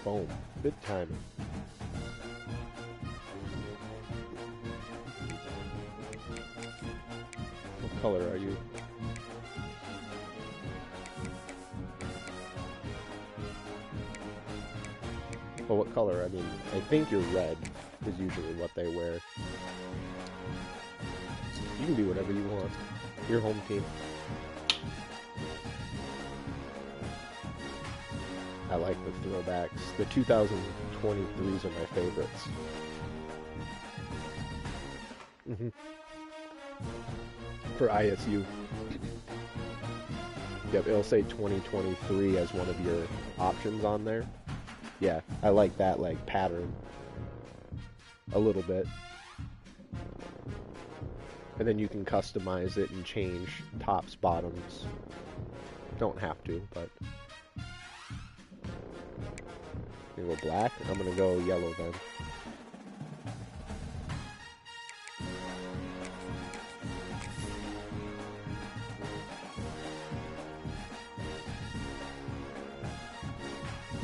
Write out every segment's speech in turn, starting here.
foam. Good timing. What color are you? Well, what color? I mean, I think you're red is usually what they wear. You can do whatever you want. Your home team. I like the throwbacks. The 2023s are my favorites. For ISU. Yep, it'll say 2023 as one of your options on there. Yeah, I like that, like, pattern. A little bit. And then you can customize it and change tops, bottoms. Don't have to, but... You go black? I'm gonna go yellow then.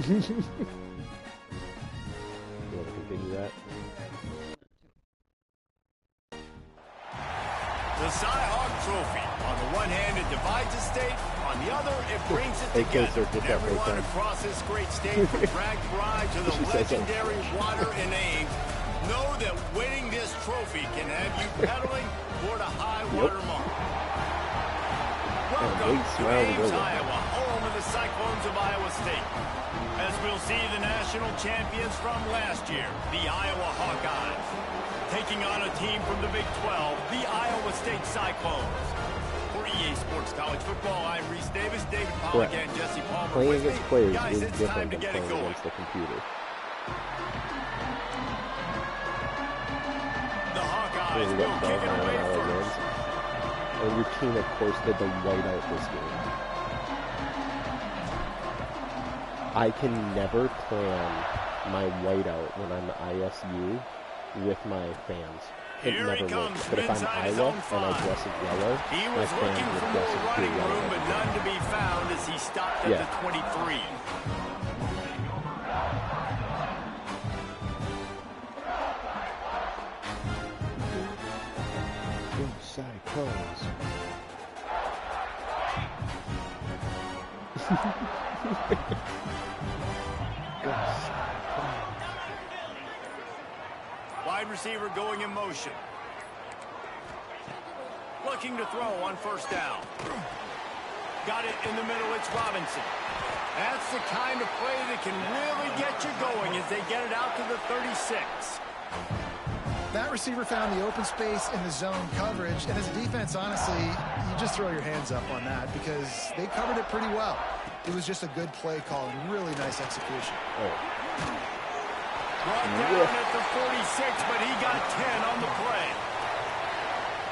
You want to continue that? The Cy-Hawk Trophy. On the one hand, it divides the state. On the other, it brings it together. Everyone across this great state, from drag pride to the legendary water and Ames, know that winning this trophy can have you pedaling toward a high water mark. Welcome to Ames, Iowa, home of the Cyclones of Iowa State. As we'll see the national champions from last year, the Iowa Hawkeyes, taking on a team from the Big 12, the Iowa State Cyclones. For EA Sports College Football, I'm Reese Davis, David Pollack, and Jesse Palmer. Playing against players is different than playing against the computer. The Hawkeyes will kick it away first. And your team, of course, did the whiteout this game. I can never plan my whiteout when I'm ISU with my fans. It never works. But if I'm Iowa and I dress in yellow, my fans will dress in pure yellow. But none to be found as he stopped at the 23. Go Cyclones. Wide receiver going in motion. Looking to throw on first down. Got it in the middle, it's Robinson. That's the kind of play that can really get you going as they get it out to the 36. That receiver found the open space in the zone coverage, and as a defense, honestly, you just throw your hands up on that because they covered it pretty well. It was just a good play call and really nice execution. Brought down at the 46, but he got 10 on the play.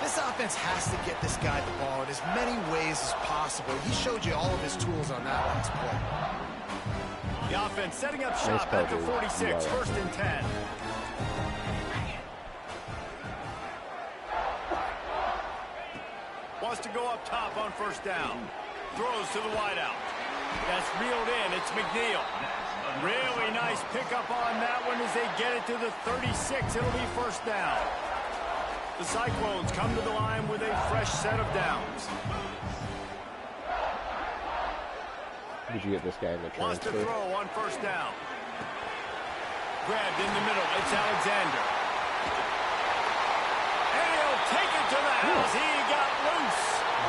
This offense has to get this guy the ball in as many ways as possible. He showed you all of his tools on that last play. The offense setting up shop at the 46, first and 10. Wants to go up top on first down. Throws to the wideout. That's reeled in. It's McNeil. Really nice pickup on that one as they get it to the 36. It'll be first down. The Cyclones come to the line with a fresh set of downs. Did you get this guy in the transfer? Wants to throw on first down. Grabbed in the middle. It's Alexander. And he'll take it to the house. He got loose.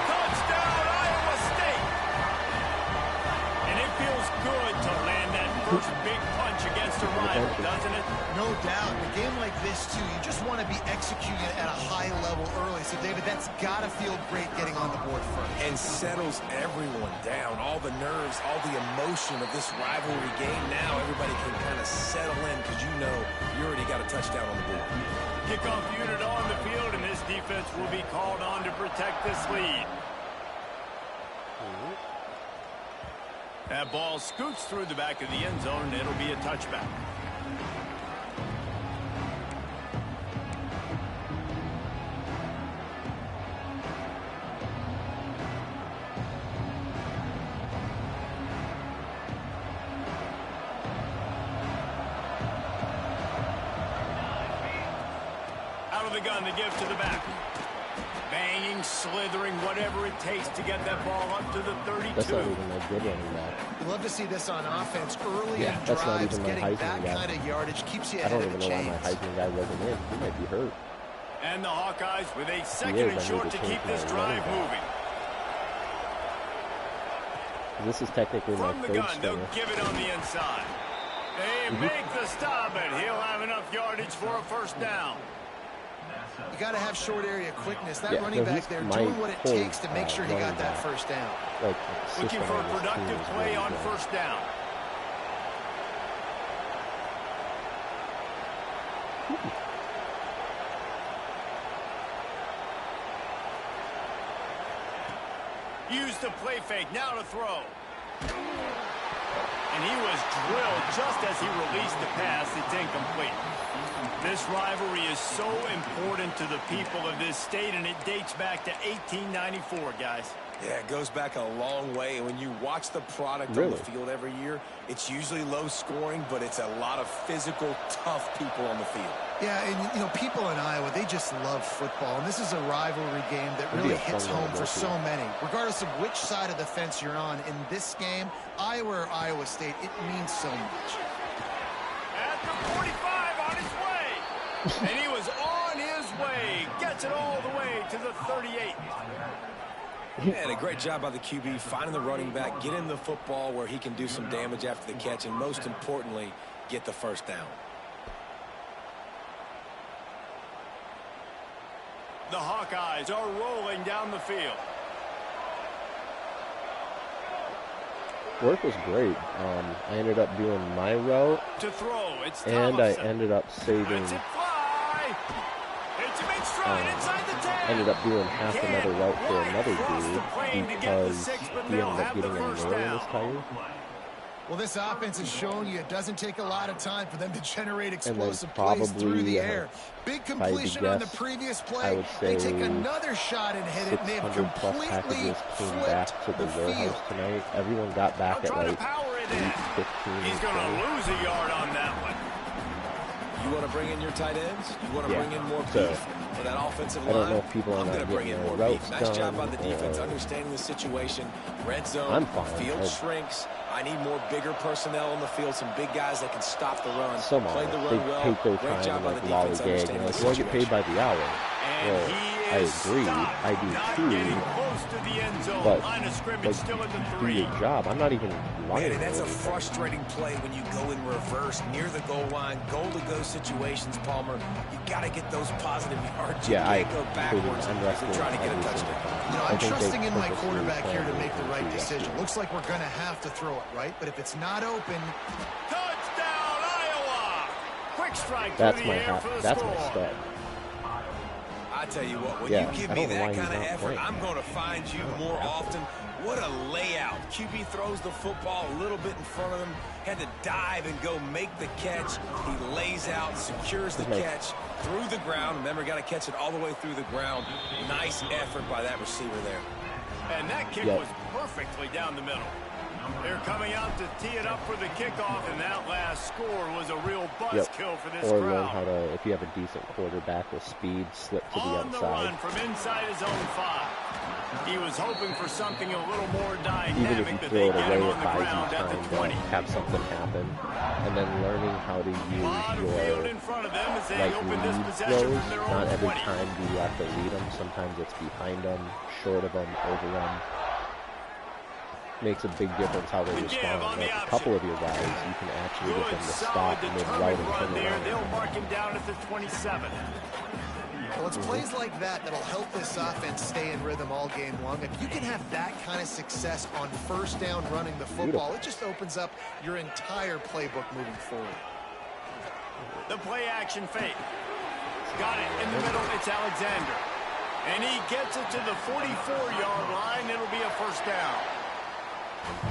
Touchdown, Iowa State. And it feels good to land that first big punch against a rival, doesn't it? No doubt. In a game like this, too, you just want to be executing at a high level early. So, David, that's got to feel great getting on the board first. And settles everyone down. All the nerves, all the emotion of this rivalry game. Now everybody can kind of settle in because you know you already got a touchdown on the board. Kickoff unit on the field, and this defense will be called on to protect this lead. That ball scoots through the back of the end zone, and it'll be a touchback. with a gun to give to the back. Banging, slithering, whatever it takes to get that ball up to the 32. That's not even a good running back. You love to see this on offense early in that's not drives. even my Getting Heisman that guy. kind of yardage keeps you I ahead don't of even the know why my chains. Heisman guy wasn't in. He might be hurt. And the Hawkeyes with a second and short to keep this drive moving. This is technically my From the third gun, stringer. they'll give it on the inside. They make the stop, and he'll have enough yardage for a first down. You got to have short area quickness. That Yeah, running no, back he's there my doing what it whole, takes to make sure he got running that back. first down. Like, Looking for a system on this team productive is play really on good. first down. Use the play fake, now to throw. And he was drilled just as he released the pass. It's incomplete. This rivalry is so important to the people of this state, and it dates back to 1894, guys. Yeah, it goes back a long way. And when you watch the product on the field every year, it's usually low scoring, but it's a lot of physical, tough people on the field. Yeah, and, you know, people in Iowa, they just love football. And this is a rivalry game that really hits home for so many. Regardless of which side of the fence you're on, in this game, Iowa or Iowa State, it means so much. At the 45 on his way. And he was on his way. Gets it all the way to the 38. And a great job by the QB finding the running back, getting the football where he can do some damage after the catch, and most importantly, get the first down. The Hawkeyes are rolling down the field. Work was great. I ended up doing my route, To throw, it's and I Thomason. ended up saving. Lets it fly. It's a big stride inside the 10. Ended up doing half another route for Right another across the plane to dude get the because 6, but he they'll ended up have the getting a first nail in down. his tire. Well, this offense has shown you it doesn't take a lot of time for them to generate And then explosive plays through the air. Big if I had to completion on the guess, previous I play. would They say take another shot and hit it, and they have 600 plus completely packages came back flipped to the the warehouse field. tonight. Everyone got back They'll at try to like power it in. 15. He's going to lose a yard on that one. You want to bring in your tight ends? You want to bring in more So, beef for that offensive I line? don't know if people are I'm not going to bring getting in their more beef. routes Nice job by done, the defense, or- understanding the situation. Red zone, I'm fine. field shrinks. I need more bigger personnel on the field, some big guys that can stop the run. Some Played the are. run They well. take their Great time job and by like the defense, lollygag and understanding like, the well, I get paid situation. by the hour. And Well, he I is agree. stopped. I do Not too. getting close to the end zone. But, Line of scrimmage like, still at the do 3. your job. I'm not even Man, running. and that's a or anything. frustrating play when you go in reverse near the goal line, goal-to-go situations, Palmer. You got to get those positive yards. You Yeah, I can't go completely. backwards I'm as wrestling they're trying to get a every touchdown. single time. You know, I I'm think they trusting in my purposely quarterback here to planned make the right it decision. yesterday. Looks like we're going to have to throw it, right? But if it's not open, Touchdown, Iowa! Quick strike That's through my the air half. for the That's score. my stud. I tell you what, when Yeah, you give I me don't know why that he's kind of not effort, playing. I'm going to find you more often. What a layout. QB throws the football a little bit in front of him, had to dive and go make the catch. He lays out, secures the catch through the ground. Remember, got to catch it all the way through the ground. Nice effort by that receiver there. And that kick was perfectly down the middle. They're coming out to tee it up for the kickoff, and that last score was a real buzzkill for this Or crowd. learn how to, if you have a decent quarterback with speed, slip to the On the run outside. from inside his own 5. He was hoping for something a little more Even if dynamic, you but throw they it get him away, on it the buys ground you at the time 20. to have something happen. And then learning how to Lot of use field your in front of them as they like open this lead possession throws. from their Not own every 20. time do you have to lead them. Sometimes it's behind them, short of them, over them. Makes a big difference how they respond. Like a couple of your guys, you can actually get them to stop mid-route and turn there. around. They'll mark him down at the 27. well, it's plays like that that'll help this offense stay in rhythm all game long. If you can have that kind of success on first down running the football, it just opens up your entire playbook moving forward. The play action fake. Got it in the middle. It's Alexander. And he gets it to the 44-yard line. It'll be a first down.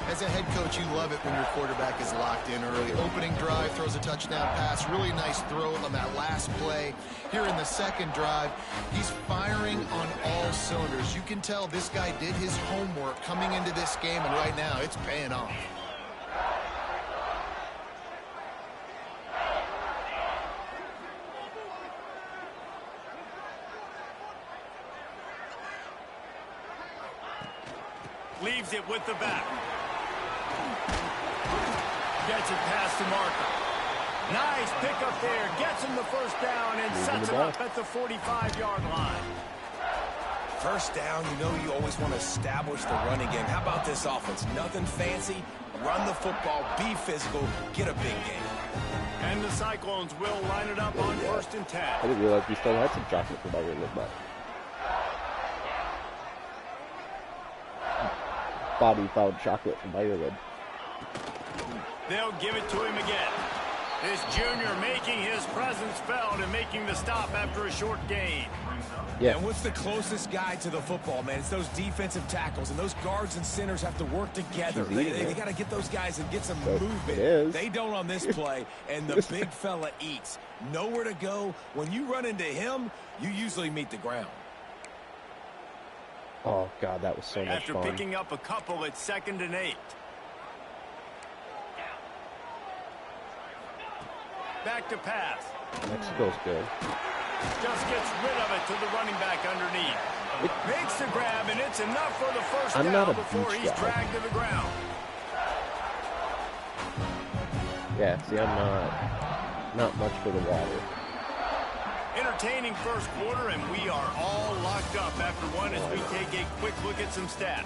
As a head coach, you love it when your quarterback is locked in early. Opening drive, throws a touchdown pass. Really nice throw on that last play. Here in the second drive, he's firing on all cylinders. You can tell this guy did his homework coming into this game, and right now it's paying off. Leaves it with the back. Gets it past the marker. Nice pickup there. Gets him the first down and sets him up at the 45-yard line. First down, you know you always want to establish the running game. How about this offense? Nothing fancy. Run the football, be physical, get a big game. And the Cyclones will line it up on 1st and 10. I didn't realize we still had some chocolate for my lip, but Bobby found chocolate in Ireland. They'll give it to him again. This junior making his presence felt and making the stop after a short gain. Yeah. And what's the closest guy to the football, man? It's those defensive tackles, and those guards and centers have to work together. They got to get those guys and get some movement. They don't on this play, and the big fella eats. Nowhere to go. When you run into him, you usually meet the ground. Oh, God, that was so much fun. After picking up a couple, it's 2nd and 8. Back to pass. Mexico's good. Just gets rid of it to the running back underneath. Makes the grab, and it's enough for the first down before he's dragged to the ground. Yeah, see, I'm not much for the water. Entertaining first quarter, and we are all locked up after one as we take a quick look at some stats.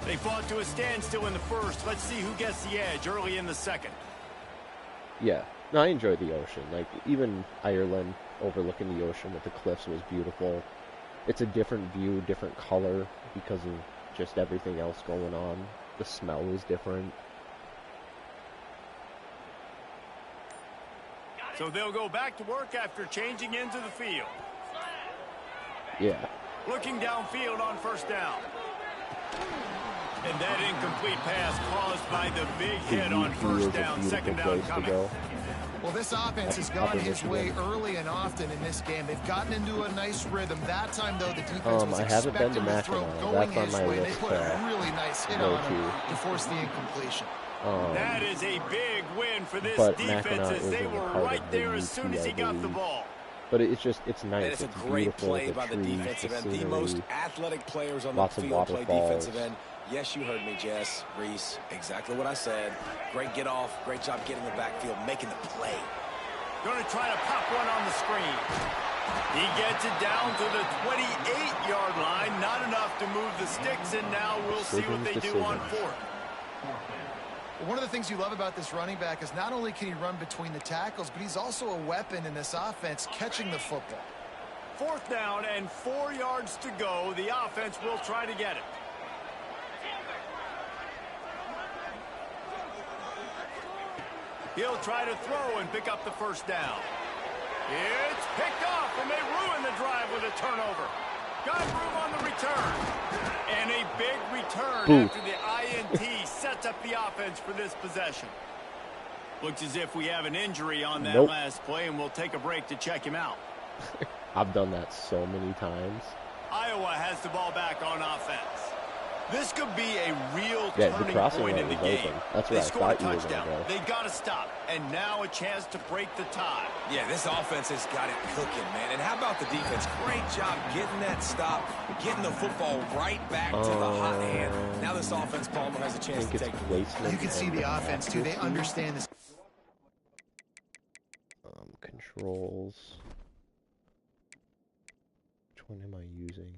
They fought to a standstill in the first. Let's see who gets the edge early in the second. Yeah. No, I enjoyed the ocean. Like, even Ireland overlooking the ocean with the cliffs was beautiful. It's a different view, different color because of just everything else going on. The smell is different. So they'll go back to work after changing into the field. Yeah. Looking downfield on 1st down. And that incomplete pass caused by the big hit on 1st down, 2nd down coming. Well, this offense has gone his way early and often in this game. They've gotten into a nice rhythm. That time, though, the defense was expecting the throw going his way. They put a really nice hit on him to force the incompletion. That is a big win for this defense as they were right there as soon as he got the ball. But it's nice. And it's a great play by the defensive end. The most athletic players on the field play defensive end. Yes, you heard me, Jess, Reese. Exactly what I said. Great get off. Great job getting the backfield, making the play. Going to try to pop one on the screen. He gets it down to the 28-yard line. Not enough to move the sticks, and now we'll see what they do on 4th. One of the things you love about this running back is not only can he run between the tackles, but he's also a weapon in this offense catching the football. 4th down and 4 yards to go. The offense will try to get it. He'll try to throw and pick up the 1st down. It's picked off, and they ruin the drive with a turnover. Got room on the return. And a big return after the INT sets up the offense for this possession. Looks as if we have an injury on that last play, and we'll take a break to check him out. I've done that so many times. Iowa has the ball back on offense. This could be a real turning point in the game. That's they right. score a touchdown. They got to stop. And now a chance to break the tie. Yeah, this offense has got it cooking, man. And how about the defense? Great job getting that stop, getting the football right back to the hot hand. Now this offense, Palmer, has a chance to take the lead. You can see the offense, too. They understand this. Controls. Which one am I using?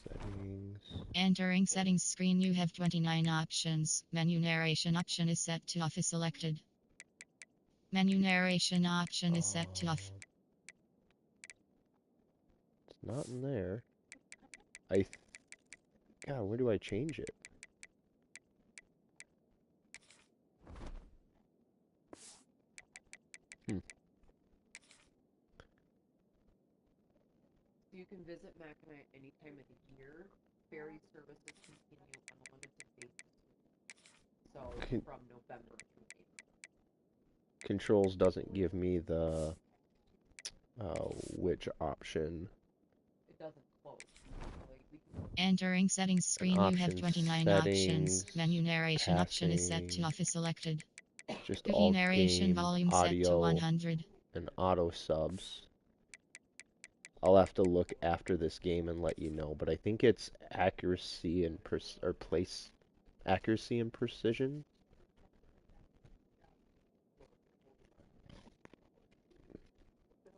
Settings. Entering settings screen, you have 29 options. Menu narration option is set to off is selected. Menu narration option is set to off. It's not in there. God, where do I change it? You can visit Mackinac any time of the year. Ferry services continue on a limited basis. So from November through April. Controls doesn't give me the which option. It doesn't close. Entering settings screen, you have 29 options. Menu narration option is set to off is selected. Just Movie all narration game, volume audio, set to 100. and auto subs. I'll have to look after this game and let you know, but I think it's accuracy and place accuracy and precision.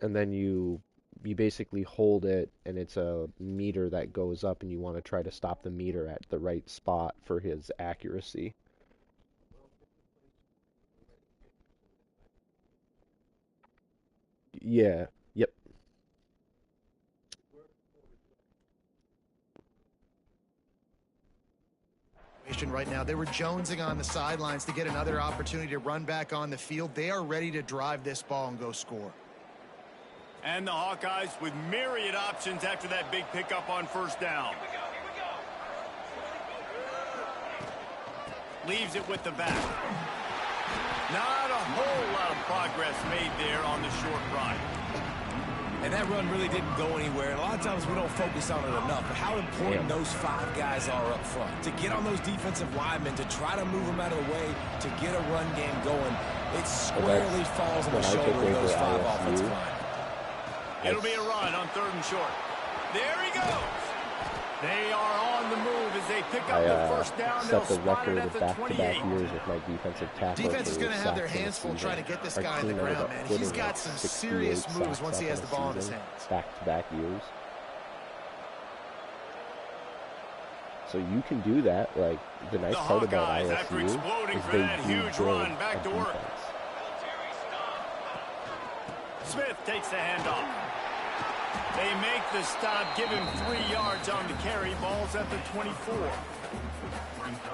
And then you basically hold it, and it's a meter that goes up, and you want to try to stop the meter at the right spot for his accuracy. Yeah, yep. Right now, they were jonesing on the sidelines to get another opportunity to run back on the field. They are ready to drive this ball and go score. And the Hawkeyes with myriad options after that big pickup on first down. Leaves it with the back. Not a whole lot of progress made there on the short run. And that run really didn't go anywhere. And a lot of times we don't focus on it enough. But how important those 5 guys are up front. To get on those defensive linemen, to try to move them out of the way, to get a run game going, it squarely falls on the shoulder of those 5 offensive linemen. It'll be a run on 3rd and short. There he goes. They are on the move as they pick up the first down. Set the record of back-to-back years with my defensive tackle. Defense is going to have their hands full trying to get this guy on the ground, man. He's got some serious moves once he has the ball in his hands. Back-to-back years. So you can do that. Like, the nice part about ISU is they do build a defense. Smith takes the handoff. They make the stop, give him 3 yards on the carry. Ball's at the 24.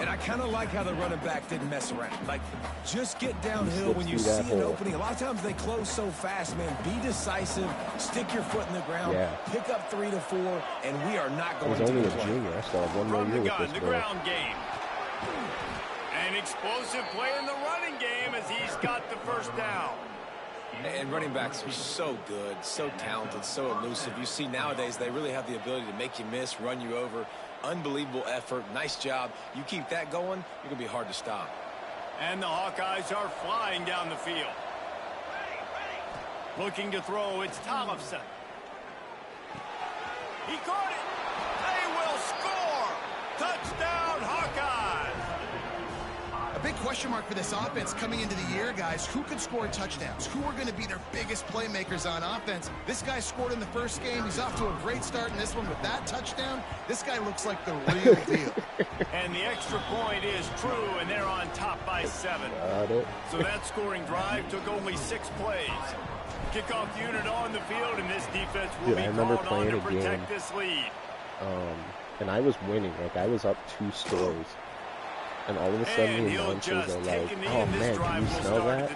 And I kind of like how the running back didn't mess around. Like, just get downhill when you see an opening. A lot of times they close so fast, man. Be decisive, stick your foot in the ground, pick up 3 to 4, and we are not going to play. He's only a junior. I still have 1 more year with this the ground game. An explosive play in the running game as he's got the first down. And running backs are so good, so talented, so elusive. You see nowadays they really have the ability to make you miss, run you over. Unbelievable effort. Nice job. You keep that going, you're going to be hard to stop. And the Hawkeyes are flying down the field. Looking to throw, it's Tollefson. He caught it. They will score. Touchdown, Hawkeyes. A big question mark for this offense coming into the year, guys. Who could score touchdowns? Who are going to be their biggest playmakers on offense? This guy scored in the first game. He's off to a great start in this one with that touchdown. This guy looks like the real deal. And the extra point is true, and they're on top by 7. So that scoring drive took only 6 plays. Kickoff unit on the field, and this defense will be called on to protect this lead. And I was winning. Like, I was up 2 scores. And all of a sudden the announcers are like, oh man, can you smell that?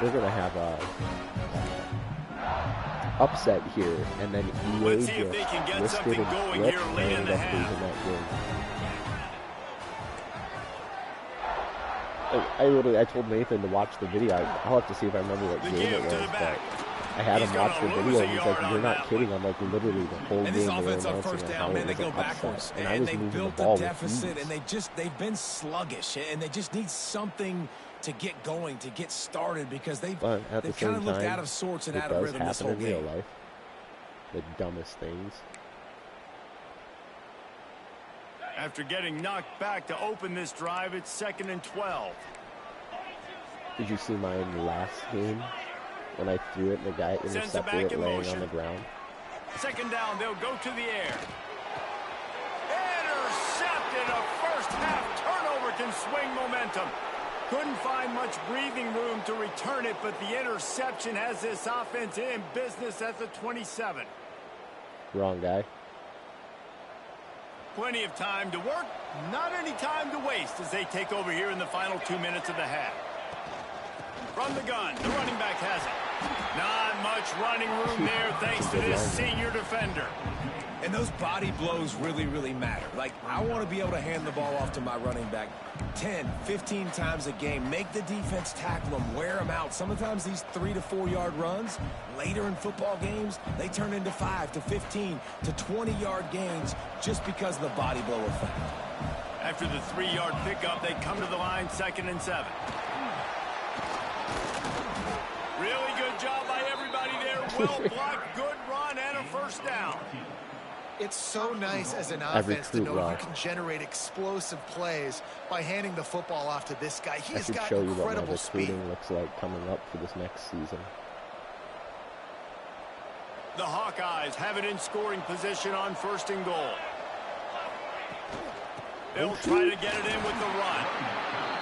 We're going to have a upset here. And then EA just listed and flipped and ended up losing that game. I told Nathan to watch the video. I'll have to see if I remember what game it was, but I had him watch the video, and he's like, "You're not kidding." I'm like, literally the whole game they were announcing how it was an upset, and I was moving the ball with ease. And they've been sluggish, and they just need something to get going, to get started, because they've kind of looked out of sorts and out of rhythm this whole game. In real life, the dumbest things. After getting knocked back to open this drive, it's 2nd and 12. Did you see mine last game? When I threw it and the guy intercepted it laying on the ground. 2nd down, they'll go to the air. Intercepted. A first half turnover can swing momentum. Couldn't find much breathing room to return it, but the interception has this offense in business at the 27. Wrong guy. Plenty of time to work, not any time to waste as they take over here in the final 2 minutes of the half. From the gun, the running back has it. Not much running room there thanks to this senior defender. And those body blows really, really matter. Like, I want to be able to hand the ball off to my running back 10, 15 times a game. Make the defense tackle them, wear them out. Sometimes these 3 to 4 yard runs, later in football games, they turn into 5 to 15 to 20-yard gains just because of the body blow effect. After the 3-yard pickup, they come to the line, 2nd and 7. Really good job by everybody there. Well blocked, good run, and a first first down. It's so nice as an offense to know you can generate explosive plays by handing the football off to this guy. He's got incredible speed. I should show you what my recruiting looks like coming up for this next season. The Hawkeyes have it in scoring position on 1st and goal. They'll try to get it in with the run.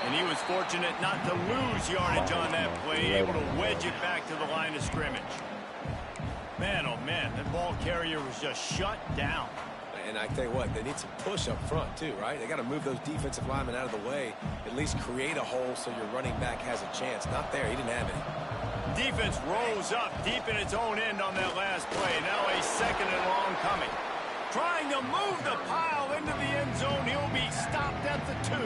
And he was fortunate not to lose yardage on that play, able to wedge it back to the line of scrimmage. Man, oh man, that ball carrier was just shut down. And I tell you what, they need some push up front too, right? They got to move those defensive linemen out of the way, at least create a hole so your running back has a chance. Not there, he didn't have any. Defense rose up deep in its own end on that last play. Now a 2nd and long coming. Trying to move the pile into the end zone. He'll be stopped at the 2.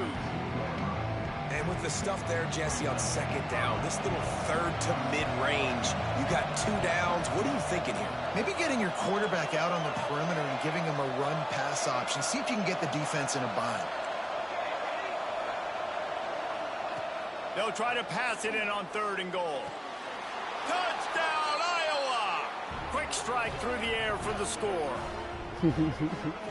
And with the stuff there, Jesse, on 2nd down, this little 3rd to mid-range, you got 2 downs. What are you thinking here? Maybe getting your quarterback out on the perimeter and giving him a run-pass option. See if you can get the defense in a bind. They'll try to pass it in on 3rd and goal. Touchdown, Iowa! Quick strike through the air for the score.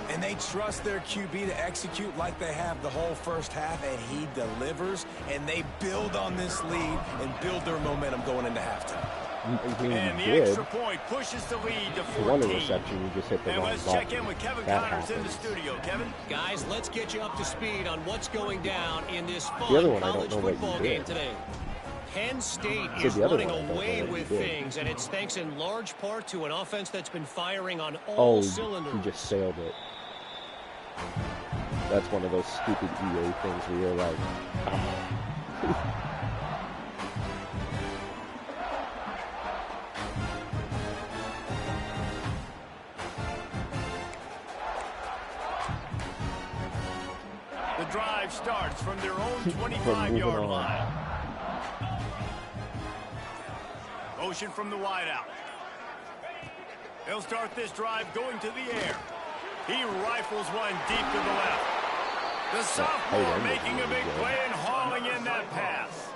And they trust their QB to execute like they have the whole first half, and he delivers, and they build on this lead and build their momentum going into halftime. And the extra point pushes the lead to 14. One interception, you just hit the and wrong let's button. check in with Kevin Connors in the studio. Kevin? Guys, let's get you up to speed on what's going down in this fun college college football game today. Penn State is running away with things, and it's thanks in large part to an offense that's been firing on all cylinders. He just sailed it. That's one of those stupid EA things where you're like, oh. The drive starts from their own 25-yard line. Motion from the wideout. He'll start this drive going to the air. He rifles one deep to the left. The sophomore making a big play and hauling in that pass.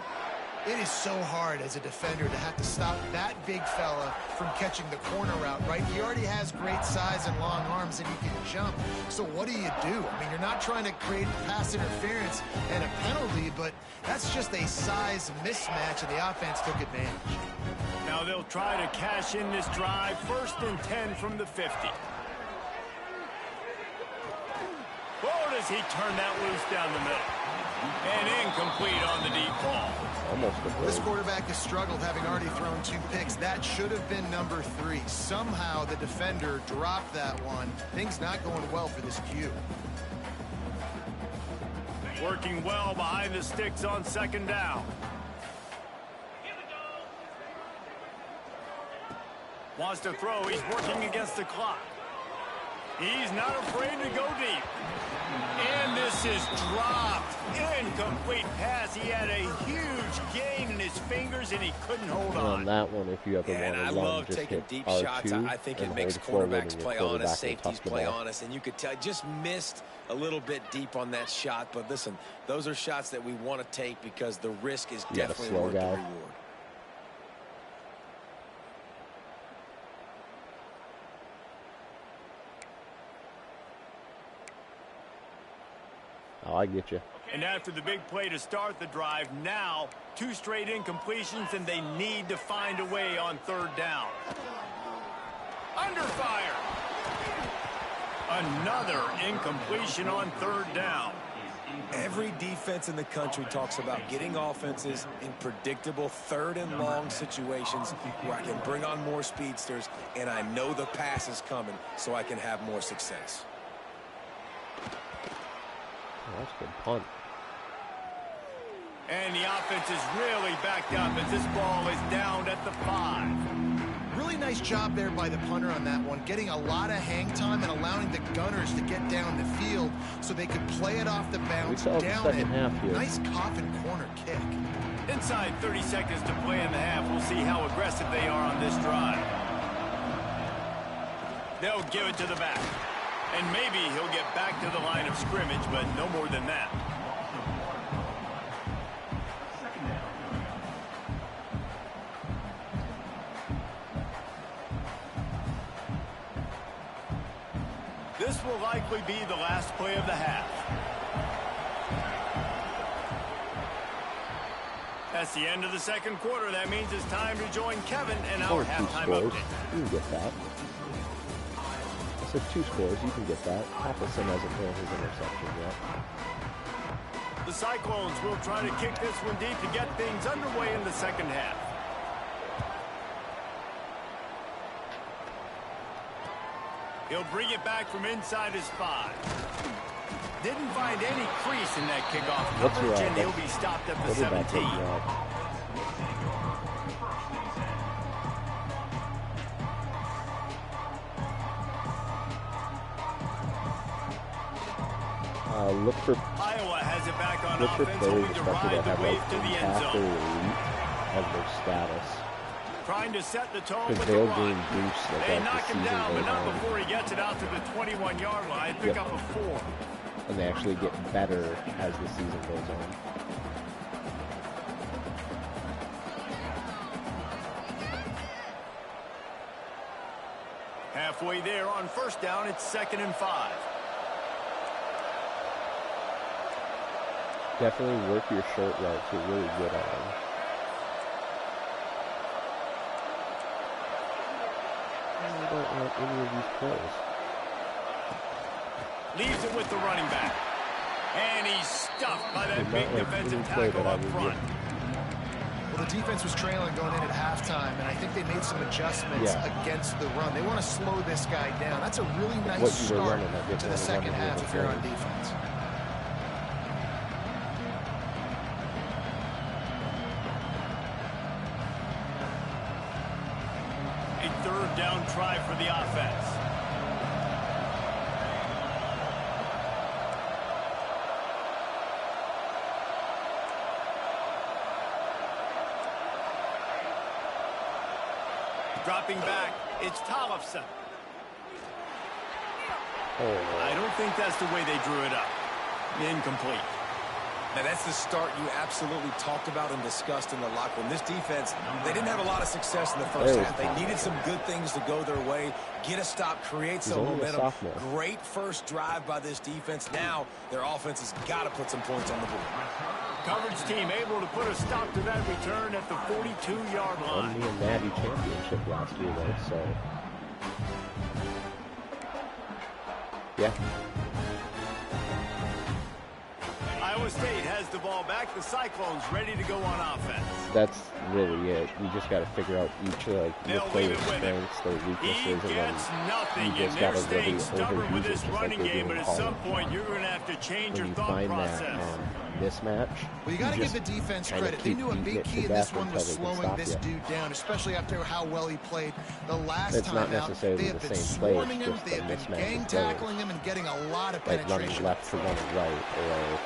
It is so hard as a defender to have to stop that big fella from catching the corner route, right? He already has great size and long arms, and he can jump. So what do you do? I mean, you're not trying to create pass interference and a penalty, but that's just a size mismatch, and the offense took advantage. Now they'll try to cash in this drive. 1st and 10 from the 50. Oh, does he turn that loose down the middle? And incomplete on the deep ball. This quarterback has struggled, having already thrown 2 picks. That should have been number 3. Somehow the defender dropped that one. Things not going well for this Q. Working well behind the sticks on 2nd down. Wants to throw. He's working against the clock. He's not afraid to go deep. And this is dropped. Incomplete pass. He had a huge gain in his fingers, and he couldn't hold on. On that one, if you ever want to I love taking deep shots. I think it makes quarterbacks play honest, safeties play honest, and you could tell just missed a little bit deep on that shot. But listen, those are shots that we want to take because the risk is definitely worth the reward. Oh, I get you. And after the big play to start the drive, now 2 straight incompletions, and they need to find a way on 3rd down. Under fire. Another incompletion on 3rd down. Every defense in the country talks about getting offenses in predictable 3rd and long situations where I can bring on more speedsters, and I know the pass is coming, so I can have more success. Oh, that's a good punt. And the offense is really backed up as this ball is down at the 5. Really nice job there by the punter on that one, getting a lot of hang time and allowing the gunners to get down the field so they could play it off the bounce down it. Nice coffin corner kick. Inside 30 seconds to play in the half. We'll see how aggressive they are on this drive. They'll give it to the back. And maybe he'll get back to the line of scrimmage, but no more than that. This will likely be the last play of the half. That's the end of the second quarter. That means it's time to join Kevin in our halftime update. You can get that. I said 2 scores. You can get that. Hopperson hasn't thrown his interception yet. The Cyclones will try to kick this one deep to get things underway in the second half. He'll bring it back from inside his 5. Didn't find any crease in that kickoff coverage, and he'll be stopped at the 17. Look for Iowa has it back on offense, hoping to ride the wave to the end half zone. of their status. Trying to set the tone Because with the they'll run. gain boosts like They as knock the him season down, but goes not on. before he gets it out to the 21-yard line. Pick up a 4. And they actually get better as the season goes on. Halfway there on first down, it's 2nd and 5. Definitely work your short routes. You're really good at them. I don't want any of these plays. Leaves it with the running back. And he's stuffed by that big defensive tackle up front. Well, the defense was trailing going in at halftime, and I think they made some adjustments against the run. They want to slow this guy down. That's a really nice start to the second half if you're on defense. A 3rd down try for the offense. Dropping back, it's Tollefson. I don't think that's the way they drew it up. Incomplete. Now, that's the start you absolutely talked about and discussed in the locker room. This defense, they didn't have a lot of success in the first half. They needed some good things to go their way, get a stop, create some momentum. Great first drive by this defense. Now, their offense has got to put some points on the board. Coverage team able to put a stop to that return at the 42-yard line. Won me a Natty championship last year, though, so... Yeah. Iowa State has the ball back. The Cyclones ready to go on offense. That's really it. You just got to figure out each your player's strengths, their weaknesses, and then you just got to really overuse it, just like they're doing at some point, you're going to have to change your thought process. Mismatch. Well, you got to give the defense credit. They knew a big key in this one was slowing this dude down, especially after how well he played the last time out. They have been swarming him, they have been gang tackling him, and getting a lot of penetration. Like running left to running right, or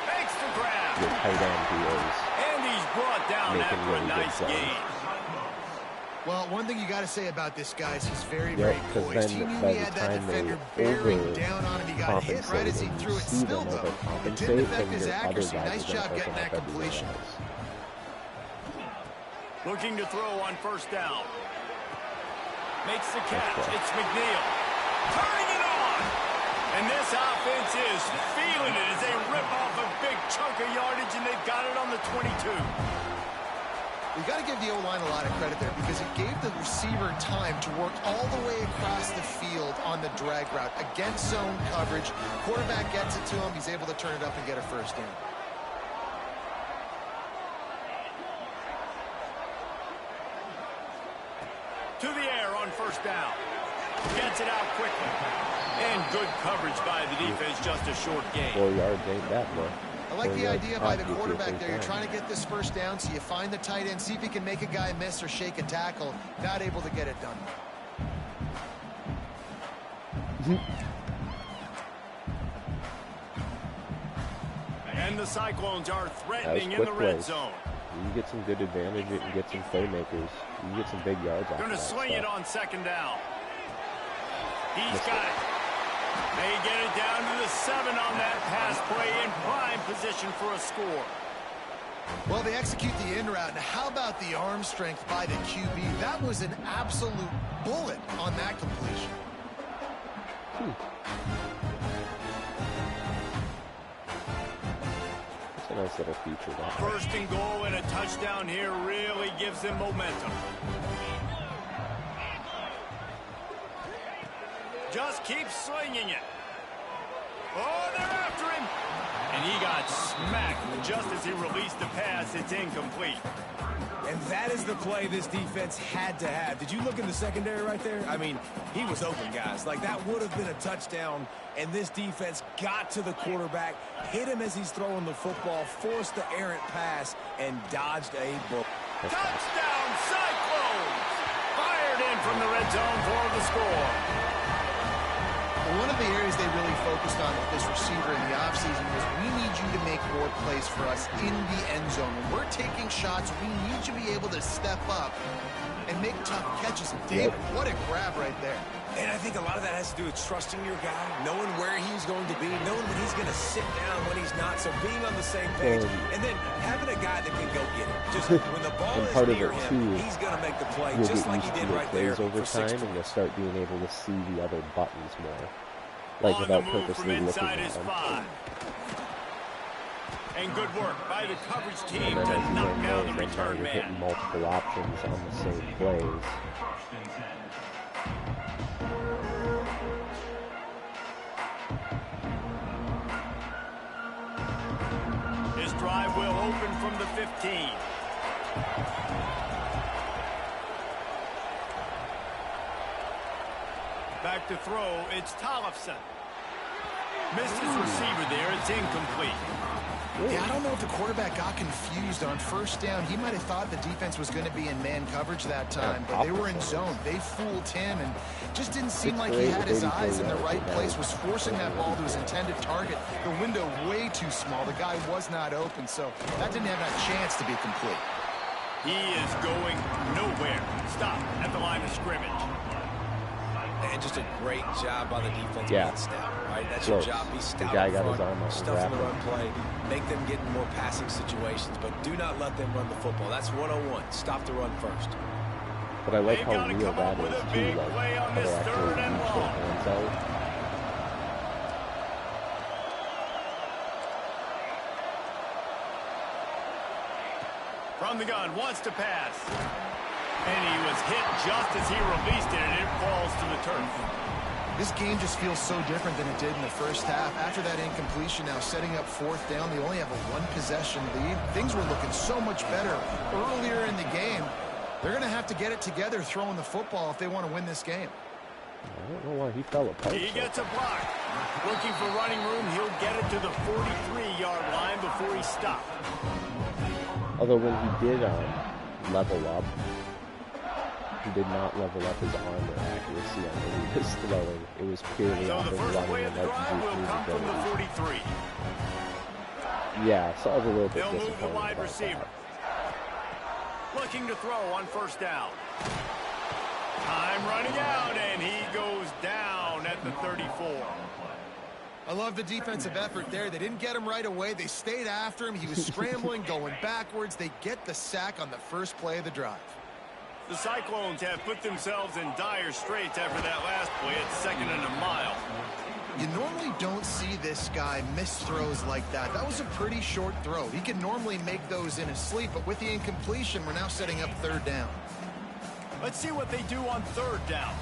makes the grab. Your tight end who is and he's brought down after a nice game. Well, one thing you got to say about this guy is he's very, very poised. He knew he had that defender bearing down on him. He got hit right as he threw it. Still, though, it didn't affect his accuracy. Nice job getting that completion. Looking to throw on first down. Makes the catch. It's McNeil. Turning it on. And this offense is feeling it as they rip off a big chunk of yardage, and they've got it on the 22. You got to give the O-line a lot of credit there because it gave the receiver time to work all the way across the field on the drag route against zone coverage. Quarterback gets it to him. He's able to turn it up and get a first down. To the air on first down. Gets it out quickly. And good coverage by the defense, just a short gain. 4 yards ain't that much. I like the idea by the quarterback there. You're trying to get this first down, so you find the tight end, see if he can make a guy miss or shake a tackle. Not able to get it done. And the Cyclones are threatening in the red zone. You can get some good advantage, you can get some playmakers, you can get some big yards off Going to swing it on second down. He's got it. They get it down to the 7 on that pass play in prime position for a score. Well, they execute the in route. Now, how about the arm strength by the QB? That was an absolute bullet on that completion. That's a nice little feature. First and goal and a touchdown here really gives them momentum. Just keep slinging it. Oh, they're after him. And he got smacked just as he released the pass. It's incomplete. And that is the play this defense had to have. Did you look in the secondary right there? I mean, he was open, guys. Like, that would have been a touchdown, and this defense got to the quarterback, hit him as he's throwing the football, forced the errant pass, and dodged a bullet. Touchdown, Cyclones! Fired in from the red zone for the score. One of the areas they really focused on with this receiver in the offseason was we need you to make more plays for us in the end zone. When we're taking shots, we need you to be able to step up and make tough catches. And David, what a grab right there. And I think a lot of that has to do with trusting your guy, knowing where he's going to be, knowing when he's going to sit down, when he's not. So being on the same page, and then having a guy that can go get it. Just when the ball is near him, he's going to make the play just like he did right there over time, and you'll start being able to see the other buttons more, like without purposely looking at them. And good work by the coverage team to knock down the return man. Hitting multiple options on the same plays. His drive will open from the 15. Back to throw, it's Tollefson. Missed his receiver there, it's incomplete. Yeah, I don't know if the quarterback got confused on first down. He might have thought the defense was going to be in man coverage that time, but they were in zone. They fooled him, and just didn't seem like he had his eyes in the right place, was forcing that ball to his intended target. The window way too small. The guy was not open, so that didn't have a chance to be complete. He is going nowhere. Stop at the line of scrimmage. And just a great job by the defense. Yeah. Stout, right? That's your job. Be stout. The guy got his arm up. Stuff in the run play. Make them get in more passing situations, but do not let them run the football. That's 101. Stop the run first. But I like how real that is, too. Like, how they actually reach their hands out. From the gun, wants to pass. And he was hit just as he released it, and it falls to the turf. This game just feels so different than it did in the first half. After that incompletion, now setting up fourth down, they only have a one-possession lead. Things were looking so much better earlier in the game. They're going to have to get it together throwing the football if they want to win this game. I don't know why he fell apart. He gets a block. Looking for running room, he'll get it to the 43-yard line before he stopped. Although when he did level up, he did not level up his arm or accuracy on when he was throwing. It was purely on him running and like from the 43. Yeah, so I was a little bit They'll disappointed move the wide about receiver. That. Looking to throw on first down. Time running out, and he goes down at the 34. I love the defensive effort there. They didn't get him right away. They stayed after him. He was scrambling, going backwards. They get the sack on the first play of the drive. The Cyclones have put themselves in dire straits after that last play at 2nd and a mile. You normally don't see this guy miss throws like that. That was a pretty short throw. He can normally make those in his sleep, but with the incompletion, we're now setting up third down. Let's see what they do on third down.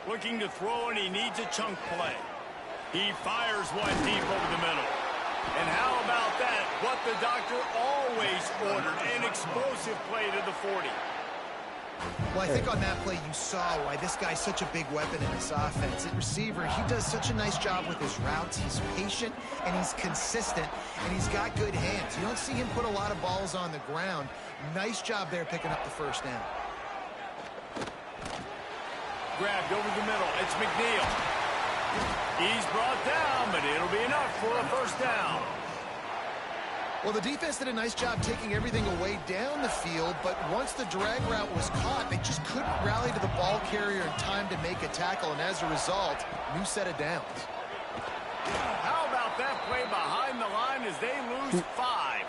Looking to throw, and he needs a chunk play. He fires one deep over the middle. And how about that? What the doctor always ordered, an explosive play to the 40. Well, I think on that play you saw why this guy's such a big weapon in this offense. At receiver, he does such a nice job with his routes. He's patient, and he's consistent, and he's got good hands. You don't see him put a lot of balls on the ground. Nice job there picking up the first down. Grabbed over the middle. It's McNeil. He's brought down, but it'll be enough for a first down. Well, the defense did a nice job taking everything away down the field, but once the drag route was caught, they just couldn't rally to the ball carrier in time to make a tackle, and as a result, new set of downs. How about that play behind the line as they lose 5?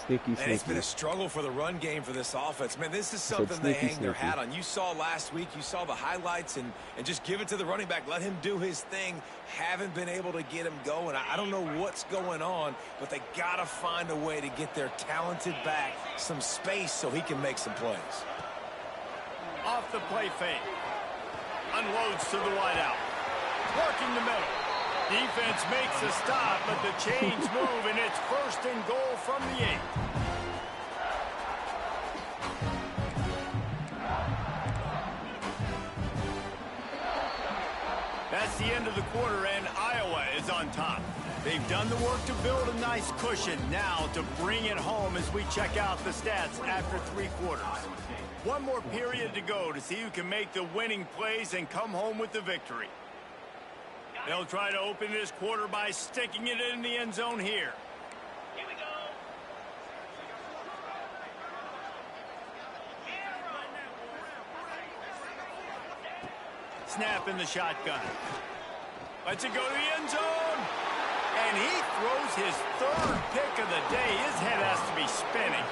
Sneaky. And it's been a struggle for the run game for this offense. Man, this is something they hang their hat on. You saw last week, you saw the highlights, and just give it to the running back. Let him do his thing. Haven't been able to get him going. I don't know what's going on, but they got to find a way to get their talented back some space so he can make some plays. Off the play fake. Unloads to the wideout. Working the middle. Defense makes a stop, but the chains move, and it's 1st and goal from the 8. That's the end of the quarter, and Iowa is on top. They've done the work to build a nice cushion. Now to bring it home as we check out the stats after 3 quarters. One more period to go to see who can make the winning plays and come home with the victory. They'll try to open this quarter by sticking it in the end zone here. Here we go. Snap in the shotgun. Lets it go to the end zone. And he throws his 3rd pick of the day. His head has to be spinning.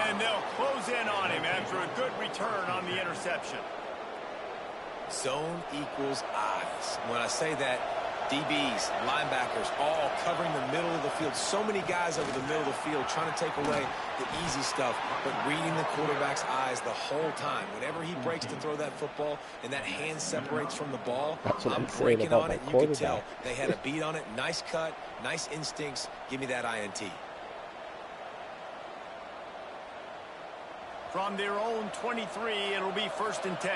And they'll close in on him after a good return on the interception. Zone equals eyes. When I say that, DBs, linebackers, all covering the middle of the field. So many guys over the middle of the field trying to take away the easy stuff, but reading the quarterback's eyes the whole time. Whenever he breaks to throw that football and that hand separates from the ball, I'm breaking on it. You can tell they had a beat on it. Nice cut, nice instincts. Give me that INT. From their own 23, it'll be 1st and 10.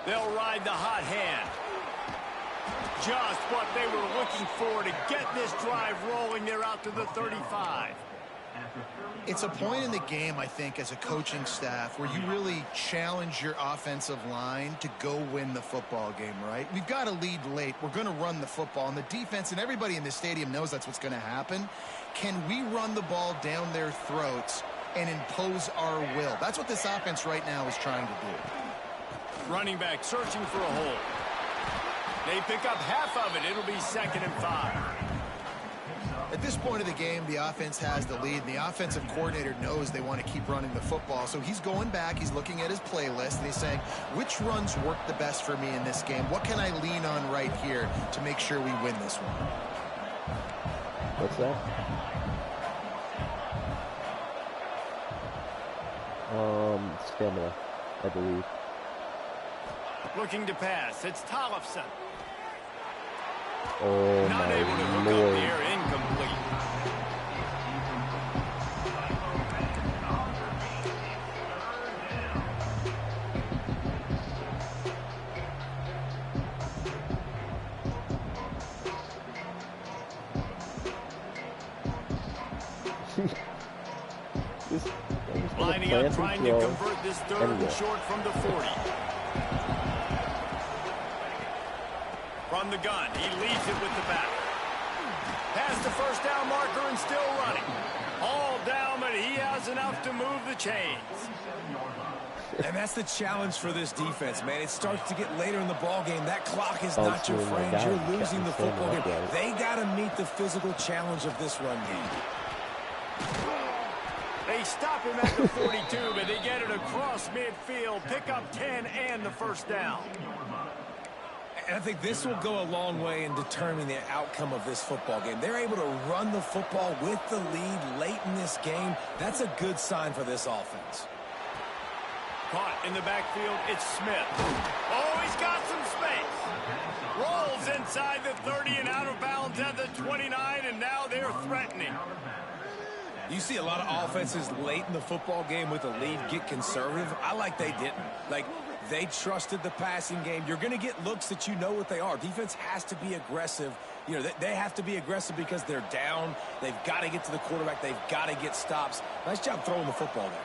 They'll ride the hot hand. Just what they were looking for to get this drive rolling. They're out to the 35. It's a point in the game, I think, as a coaching staff where you really challenge your offensive line to go win the football game, right? We've got to lead late. We're going to run the football. And the defense and everybody in the stadium knows that's what's going to happen. Can we run the ball down their throats and impose our will? That's what this offense right now is trying to do. Running back searching for a hole. They pick up half of it. It'll be 2nd and 5. At this point of the game, the offense has the lead, and the offensive coordinator knows they want to keep running the football. So he's going back, he's looking at his playlist, and he's saying, which runs work the best for me in this game? What can I lean on right here to make sure we win this one? What's that? Stamina, I believe. Looking to pass. It's Tollefson. Oh, not my able to hook Lord. up there. Incomplete. Lining up, trying to convert this 3rd and short from the 40. From the gun, he leaves it with the back. Past the 1st down marker and still running. All down, but he has enough to move the chains. And that's the challenge for this defense, man. It starts to get later in the ball game. That clock is not your friend. You're losing the football game. They got to meet the physical challenge of this run game. They stop him at the 42, but they get it across midfield. Pick up 10 and the 1st down. And I think this will go a long way in determining the outcome of this football game. They're able to run the football with the lead late in this game. That's a good sign for this offense. Caught in the backfield, it's Smith. Oh, he's got some space. Rolls inside the 30 and out of bounds at the 29, and now they're threatening. You see a lot of offenses late in the football game with a lead get conservative. I like they didn't. Like, they trusted the passing game. You're going to get looks that you know what they are. Defense has to be aggressive. You know, they have to be aggressive because they're down. They've got to get to the quarterback. They've got to get stops. Nice job throwing the football there.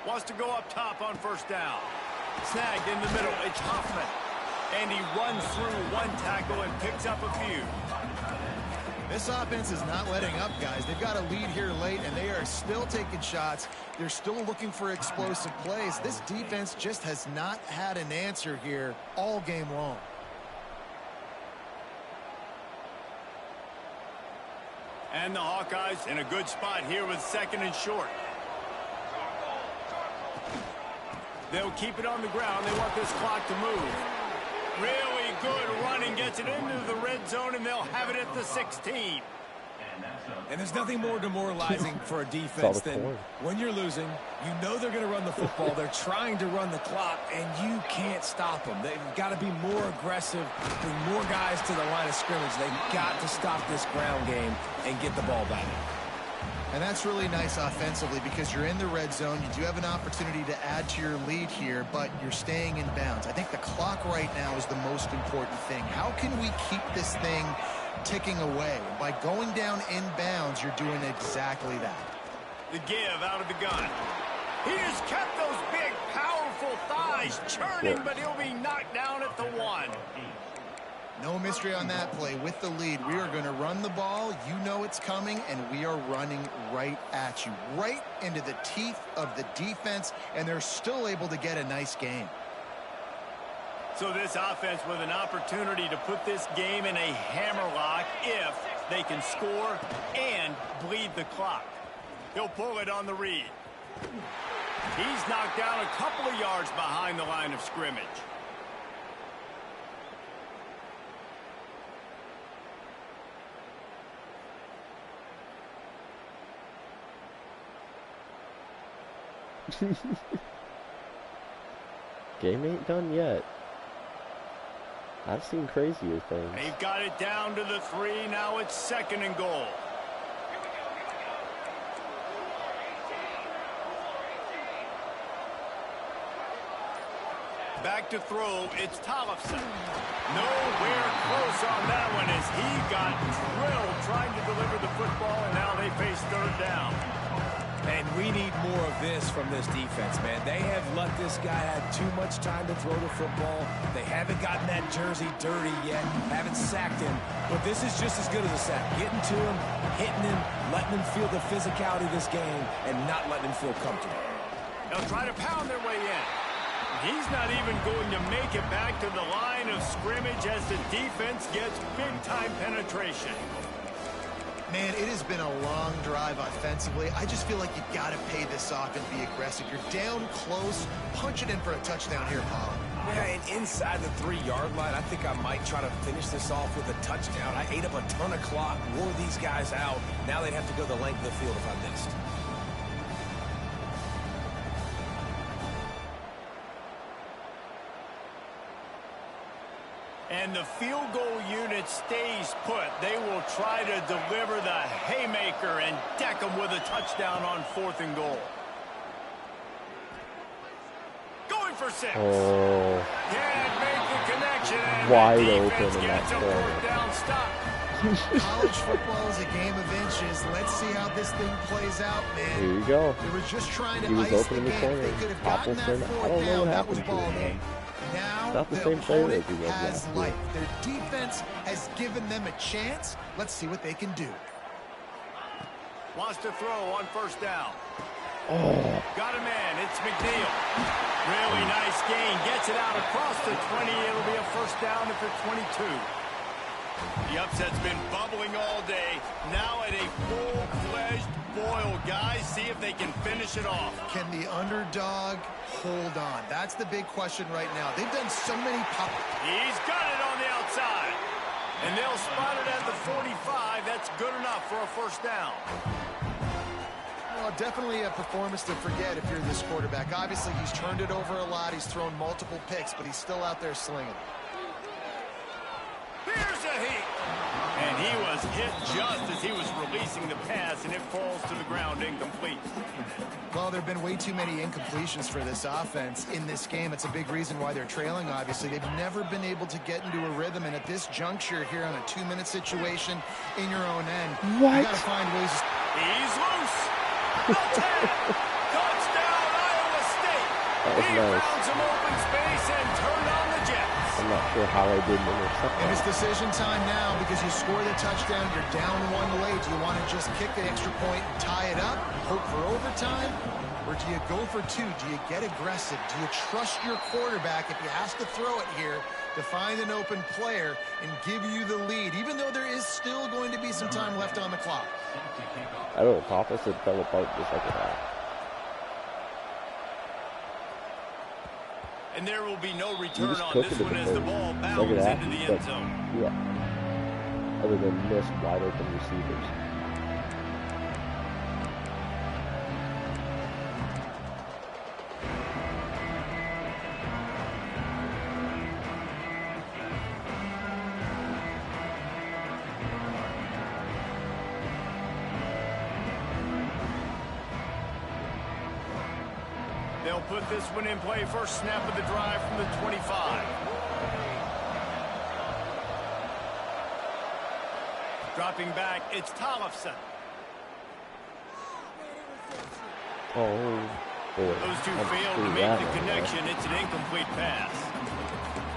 Wants to go up top on 1st down. Snagged in the middle. It's Hoffman. And he runs through one tackle and picks up a few. This This offense is not letting up, guys. They've got a lead here late, and they are still taking shots. They're still looking for explosive plays. This defense just has not had an answer here all game long. And the Hawkeyes in a good spot here with 2nd and short. They'll keep it on the ground. They want this clock to move. Really good running, gets it into the red zone, and they'll have it at the 16. And there's nothing more demoralizing for a defense than when you're losing, you know they're going to run the football. They're trying to run the clock, and you can't stop them. They've got to be more aggressive, bring more guys to the line of scrimmage. They've got to stop this ground game and get the ball back. And that's really nice offensively because you're in the red zone. You do have an opportunity to add to your lead here, but you're staying in bounds. I think the clock right now is the most important thing. How can we keep this thing ticking away? By going down in bounds, you're doing exactly that. The give out of the gun. He has kept those big, powerful thighs churning, but he'll be knocked down at the 1. No mystery on that play. With the lead, we are going to run the ball. You know it's coming, and we are running right at you, right into the teeth of the defense, and they're still able to get a nice game. So this offense with an opportunity to put this game in a hammerlock if they can score and bleed the clock. He'll pull it on the read. He's knocked down a couple of yards behind the line of scrimmage. Game ain't done yet. I've seen crazier things. They've got it down to the 3. Now it's 2nd and goal. Back to throw. It's Tollefson. Nowhere close on that one as he got drilled trying to deliver the football, and now they face 3rd down. And we need more of this from this defense, man. They have let this guy have too much time to throw the football. They haven't gotten that jersey dirty yet, haven't sacked him. But this is just as good as a sack. Getting to him, hitting him, letting him feel the physicality of this game, and not letting him feel comfortable. They'll try to pound their way in. He's not even going to make it back to the line of scrimmage as the defense gets big-time penetration. Man, it has been a long drive offensively. I just feel like you've got to pay this off and be aggressive. You're down close. Punch it in for a touchdown here, Paul. Yeah, and inside the 3-yard line, I think I might try to finish this off with a touchdown. I ate up a ton of clock, wore these guys out. Now they'd have to go the length of the field if I missed. And the field goal unit stays put. They will try to deliver the haymaker and deck them with a touchdown on 4th and goal. Going for 6. Oh. Can't make the connection. And wide the open defense in gets that a corner. 4th down stop. College football is a game of inches. Let's see how this thing plays out, man. Here you go. They were just trying to He was ice open the in the game. corner. If they could have gotten that Appleton, I 4th don't know down, what that was happened to ball him, game. man. Now Not the the same player opponent as he was has last year. life. Their defense has given them a chance. Let's see what they can do. Wants to throw on 1st down. Oh. Got a man. It's McNeil. Really nice gain. Gets it out across the 20. It'll be a 1st down at the 22. The upset's been bubbling all day. Now at a full-fledged boil. Guys, see if they can finish it off. Can the underdog hold on? That's the big question right now. They've done so many pop. He's got it on the outside. And they'll spot it at the 45. That's good enough for a 1st down. Well, definitely a performance to forget if you're this quarterback. Obviously, he's turned it over a lot. He's thrown multiple picks, but he's still out there slinging. Here's a hit. And he was hit just as he was releasing the pass, and it falls to the ground incomplete. Well, there have been way too many incompletions for this offense in this game. It's a big reason why they're trailing, obviously. They've never been able to get into a rhythm, and at this juncture here on a 2-minute situation in your own end, What? you got to find ways. He's loose. Touchdown, Iowa State. He nice. found some open space and turned on the Jets. I'm not sure how I didn't intercept that. And it's decision time now because you score the touchdown, you're down 1 late. Do you want to just kick the extra point and tie it up, hope for overtime? Or do you go for 2? Do you get aggressive? Do you trust your quarterback if he has to throw it here to find an open player and give you the lead, even though there is still going to be some time left on the clock? I don't know, Papa said fell apart just like that. And there will be no return on this one as the ball bounds into the end zone. Yeah. Other than missed wide open receivers. They'll put this one in play. First snap of the drive from the 25. Dropping back, it's Tollefson. Oh, boy. Those two failed to make the connection. It's an incomplete pass.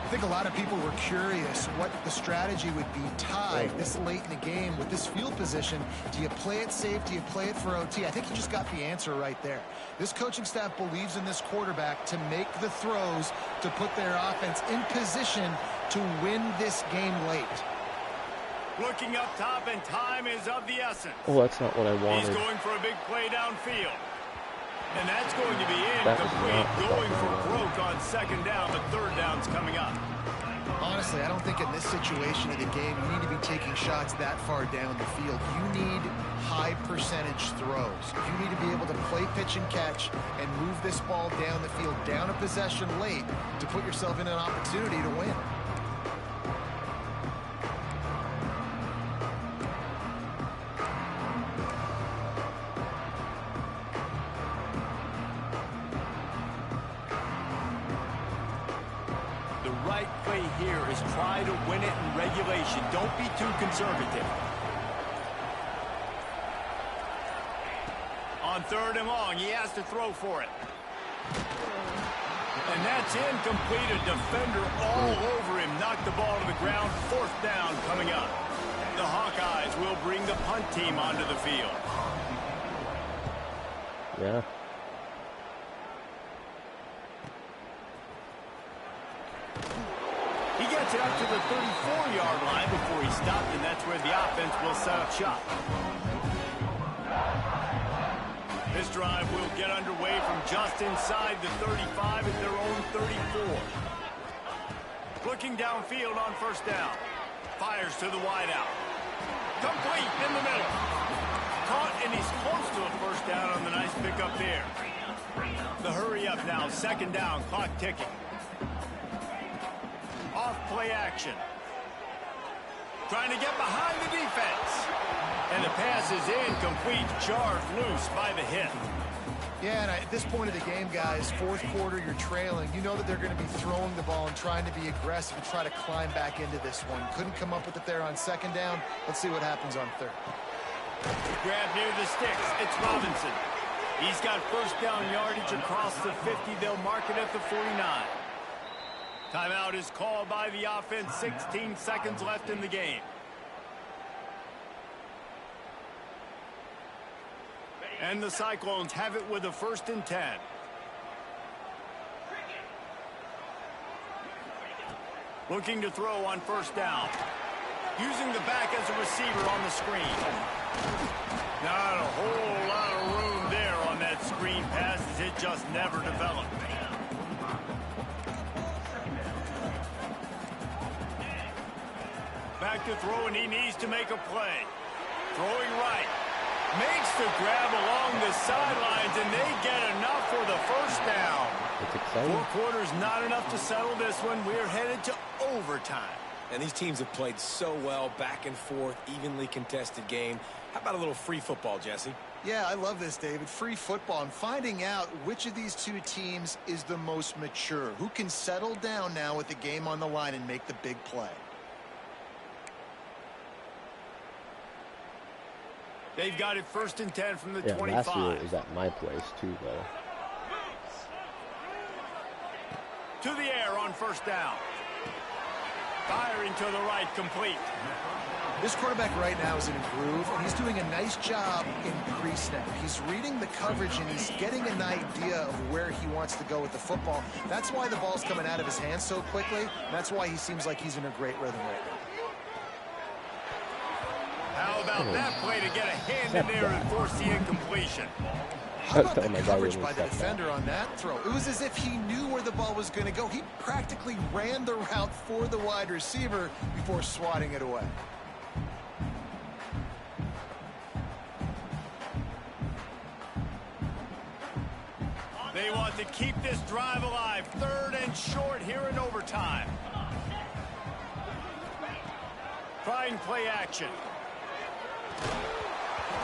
I think a lot of people were curious what the strategy would be tied this late in the game with this field position. Do you play it safe? Do you play it for OT? I think you just got the answer right there. This coaching staff believes in this quarterback to make the throws to put their offense in position to win this game late. Looking up top, and time is of the essence. Oh, that's not what I wanted. He's going for a big play downfield. And that's going to be incomplete. Going for broke on second down, but third down's coming up. Honestly, I don't think in this situation of the game you need to be taking shots that far down the field. You need high percentage throws. You need to be able to play pitch and catch and move this ball down the field, down a possession late to put yourself in an opportunity to win. Try to win it in regulation. Don't be too conservative. On third and long, he has to throw for it. And that's incomplete. A defender all over him. Knocked the ball to the ground. Fourth down coming up. The Hawkeyes will bring the punt team onto the field. Yeah. He gets it up to the 34-yard line before he stopped, and that's where the offense will set up shop. This drive will get underway from just inside the 35 at their own 34. Looking downfield on first down. Fires to the wideout. Complete in the middle. Caught, and he's close to a first down on the nice pickup there. The hurry up now. Second down, clock ticking. Off play action. Trying to get behind the defense. And the pass is incomplete. Jarred loose by the hit. Yeah, and at this point of the game, guys, fourth quarter, you're trailing. You know that they're going to be throwing the ball and trying to be aggressive and try to climb back into this one. Couldn't come up with it there on second down. Let's see what happens on third. Grab near the sticks. It's Robinson. He's got first down yardage across the 50. They'll mark it at the 49. Timeout is called by the offense. 16 seconds left in the game. And the Cyclones have it with a 1st and 10. Looking to throw on first down. Using the back as a receiver on the screen. Not a whole lot of room there on that screen pass as it just never developed. Back to throw, and he needs to make a play. Throwing right. Makes the grab along the sidelines, and they get enough for the first down. It's exciting. 4 quarters, not enough to settle this one. We're headed to overtime. And these teams have played so well, back and forth, evenly contested game. How about a little free football, Jesse? Yeah, I love this, David. Free football. I'm finding out which of these two teams is the most mature. Who can settle down now with the game on the line and make the big play. They've got it 1st and 10 from the 25. Last year it was at my place too, though. To the air on first down. Firing to the right, complete. This quarterback right now is in a groove, and he's doing a nice job in pre-snap. He's reading the coverage, and he's getting an idea of where he wants to go with the football. That's why the ball's coming out of his hands so quickly. That's why he seems like he's in a great rhythm right now. How about that play to get a hand in there and force the incompletion? How about the coverage by the defender on that throw? It was as if he knew where the ball was going to go. He practically ran the route for the wide receiver before swatting it away. They want to keep this drive alive. 3rd and short here in overtime. Trying play action.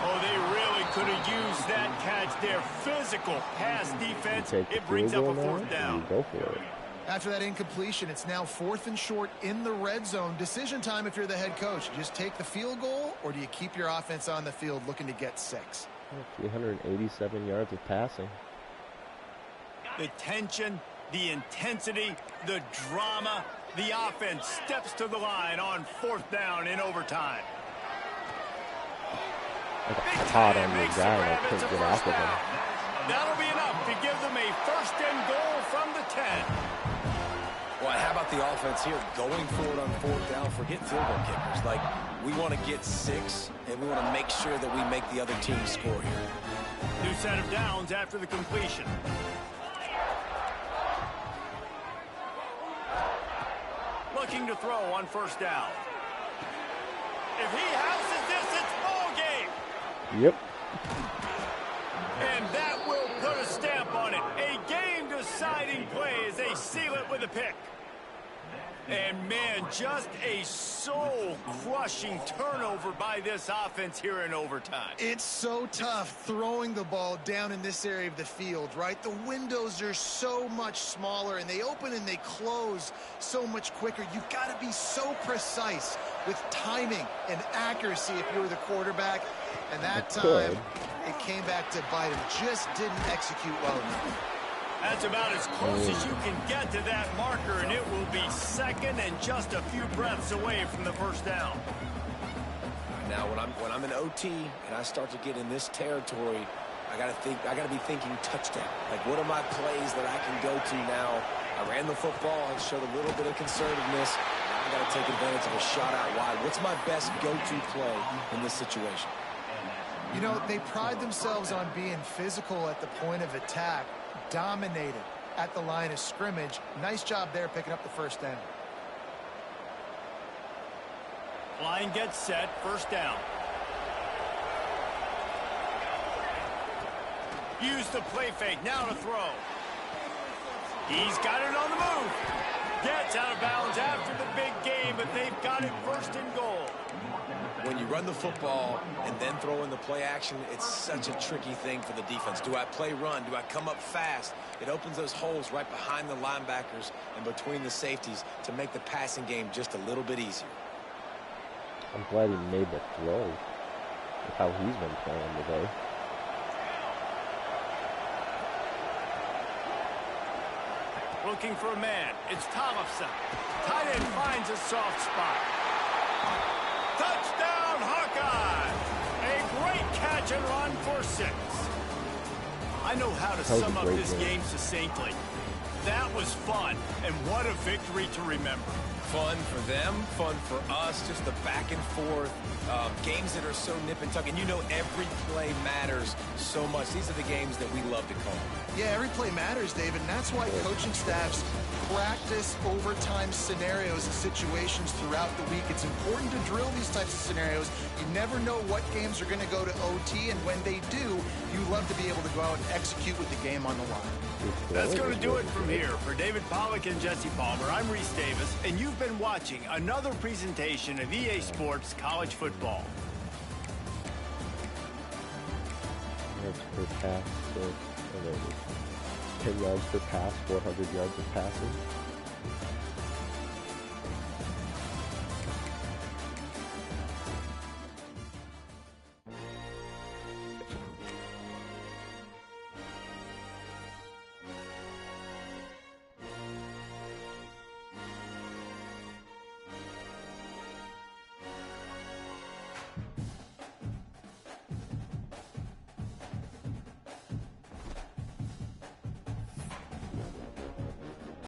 Oh, they really could have used that catch there. Physical pass defense. It brings up a 4th down. Go for it. After that incompletion, it's now 4th and short in the red zone. Decision time if you're the head coach. Just take the field goal, or do you keep your offense on the field looking to get 6? 387 yards of passing. The tension, the intensity, the drama. The offense steps to the line on 4th down in overtime. I got caught on the guy and I couldn't get off of him. That'll be enough to give them a 1st and goal from the 10. Well, how about the offense here going for it on 4th down? Forget field goal kickers. Like, we want to get 6, and we want to make sure that we make the other team score here. New set of downs after the completion. Looking to throw on 1st down. If he houses this, it's ball game. Yep. And that will put a stamp on it. A game-deciding play as they seal it with a pick. And, man, just a soul-crushing turnover by this offense here in overtime. It's so tough throwing the ball down in this area of the field, right? The windows are so much smaller, and they open and they close so much quicker. You've got to be so precise with timing and accuracy if you're the quarterback. And that time, it came back to bite him. Just didn't execute well enough. That's about as close as you can get to that marker, and it will be 2nd and just a few breaths away from the 1st down. Now, when I'm in OT and I start to get in this territory, I got to be thinking touchdown. Like, what are my plays that I can go to now? I ran the football and showed a little bit of conservativeness. Now I got to take advantage of a shot out wide. What's my best go-to play in this situation? You know, they pride themselves on being physical at the point of attack. Dominated at the line of scrimmage. Nice job there picking up the 1st down. Line gets set, 1st down. Use the play fake, now to throw. He's got it on the move. Gets out of bounds after the big game, but they've got it 1st and goal. When you run the football and then throw in the play action, it's such a tricky thing for the defense. Do I play run? Do I come up fast? It opens those holes right behind the linebackers and between the safeties to make the passing game just a little bit easier. I'm glad he made the throw with how he's been playing today. Looking for a man. It's Tollefson. Tight end finds a soft spot. Touchdown, Hawkeye! A great catch and run for 6. I know how to sum up this game succinctly. That was fun, and what a victory to remember. Fun for them, fun for us, just the back and forth, games that are so nip and tuck. And you know every play matters so much. These are the games that we love to call. Yeah, every play matters, David, and that's why coaching staffs practice overtime scenarios and situations throughout the week. It's important to drill these types of scenarios. You never know what games are going to go to OT, and when they do, you love to be able to go out and execute with the game on the line. That's going to do it from here. For David Pollack and Jesse Palmer, I'm Reese Davis, and you've been watching another presentation of EA Sports College Football. Yards per pass, 10 yards per pass, 400 yards of passing.